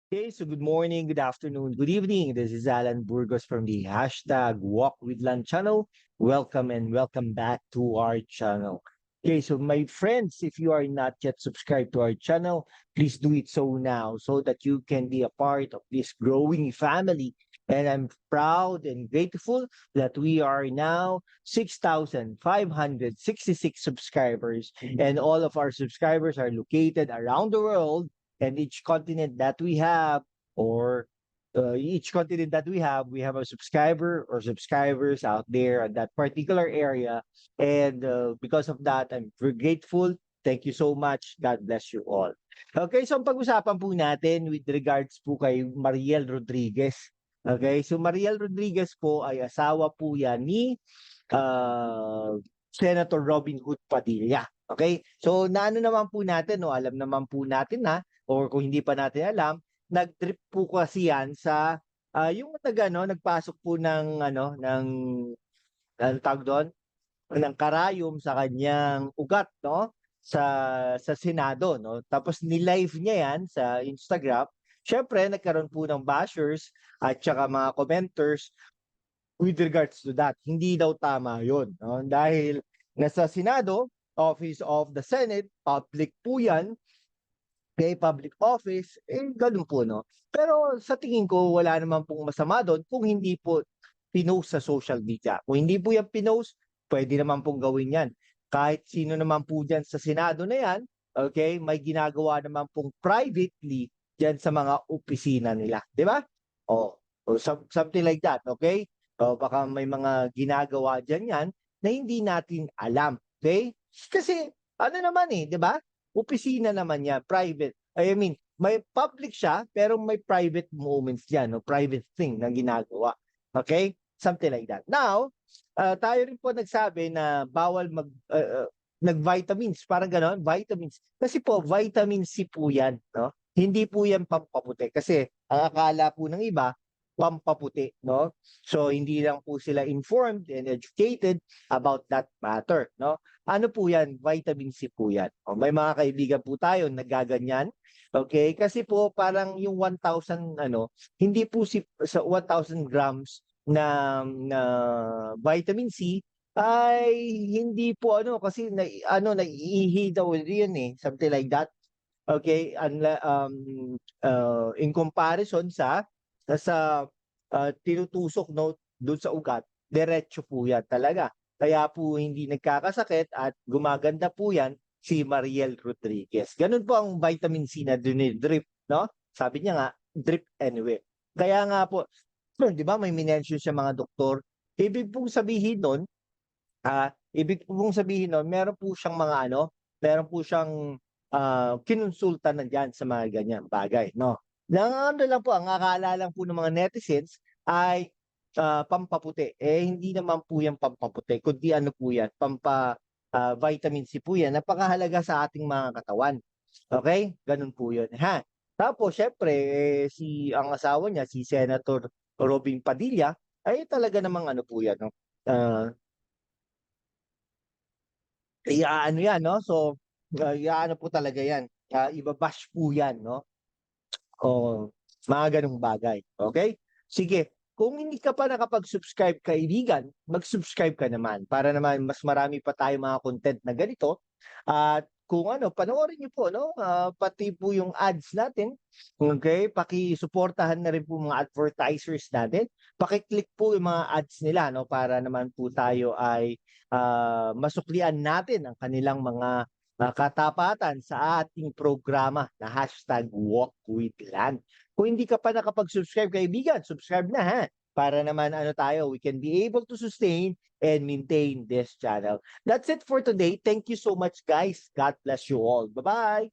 Okay, so good morning, good afternoon, good evening. This is Alan Burgos from the hashtag Walk with Lan channel. Welcome and welcome back to our channel. Okay, so my friends, if you are not yet subscribed to our channel, please do it so now so that you can be a part of this growing family. And I'm proud and grateful that we are now 6,566 subscribers, and all of our subscribers are located around the world, and each continent that we have, or each continent that we have a subscriber or subscribers out there at that particular area. And because of that, I'm very grateful. Thank you so much. God bless you all. Okay, so ang pag-usapan po natin with regards po kay Mariel Rodriguez. Okay, so Mariel Rodriguez po ay asawa po yan ni Senator Robin Hood Padilla. Okay? So naano naman po natin, no, alam naman po natin na, or kung hindi pa natin alam, nag-trip po kasi yan sa yung nagpasok po ng tawag doon, ng karayom sa kanyang ugat, no, sa Senado, no. Tapos ni-live niya yan sa Instagram. Syempre nagkaroon po ng bashers at saka mga commenters with regards to that. Hindi daw tama 'yon, no? Dahil nasa Senado, Office of the Senate, public po 'yan, kay public office, gano'n po, no? Pero sa tingin ko wala naman pong masama do'n kung hindi po pinost sa social media. Kung hindi po 'yan pinost, puwede naman pong gawin 'yan. Kahit sino naman po diyan sa Senado na 'yan, okay, may ginagawa naman pong privately diyan sa mga opisina nila, 'di ba? Oh, o something like that, okay? O baka may mga ginagawa diyan 'yan na hindi natin alam, okay? Kasi ano naman, 'di ba? Opisina naman 'yan, private. I mean, may public siya pero may private moments diyan, no, private thing na ginagawa. Okay? Something like that. Now, tayo rin po nagsabi na bawal nag-vitamins, parang gano'n, vitamins. Kasi po vitamin C po 'yan, no? Hindi po 'yan pampaputi kasi ang akala po ng iba pampaputi, no? So hindi lang po sila informed and educated about that matter, no? Ano po 'yan? Vitamin C po 'yan. O, may mga kaibigan po tayo naggaganyan, okay? Kasi po parang yung 1,000 hindi po sa 1,000 grams na vitamin C ay hindi po kasi naiihi daw yun, something like that. Okay, in comparison sa tinutusok, no, dun sa ugat, diretso po yan talaga. Kaya po hindi nagkakasakit at gumaganda po yan si Mariel Rodriguez. Ganun po ang vitamin C na dinidrip, no? Sabi niya nga, drip anyway. Kaya nga po, di ba may minention siya mga doktor, ibig pong sabihin nun, meron po siyang kinonsulta na diyan sa mga ganyan bagay, no? Lang po, ang akala lang po ng mga netizens ay pampaputi. Hindi naman po 'yan pampaputi, kundi ano po 'yan, vitamin C po 'yan, napakahalaga sa ating mga katawan. Okay, gano'n po 'yun, ha. Tapos siyempre, ang asawa niya, si Senator Robin Padilla, ay talaga namang ano po 'yan, no, ah iaano 'yan, no? So, iaano po talaga 'yan, iba-bash po 'yan, no? Oo, mga gano'ng bagay, okay? Sige, kung hindi ka pa nakapag-subscribe kaibigan, mag-subscribe ka naman para naman mas marami pa tayong mga content na ganito. At kung panoorin niyo po, no, pati po yung ads natin, okay? Pakisuportahan na rin po mga advertisers natin. Paki-click po yung mga ads nila, no, para naman po tayo ay masuklian natin ang kanilang mga katapatan sa ating programa na hashtag Walk with Land. Kung hindi ka pa nakapag-subscribe kaibigan, subscribe na, ha, para naman we can be able to sustain and maintain this channel. That's it for today. Thank you so much, guys. God bless you all. Bye-bye.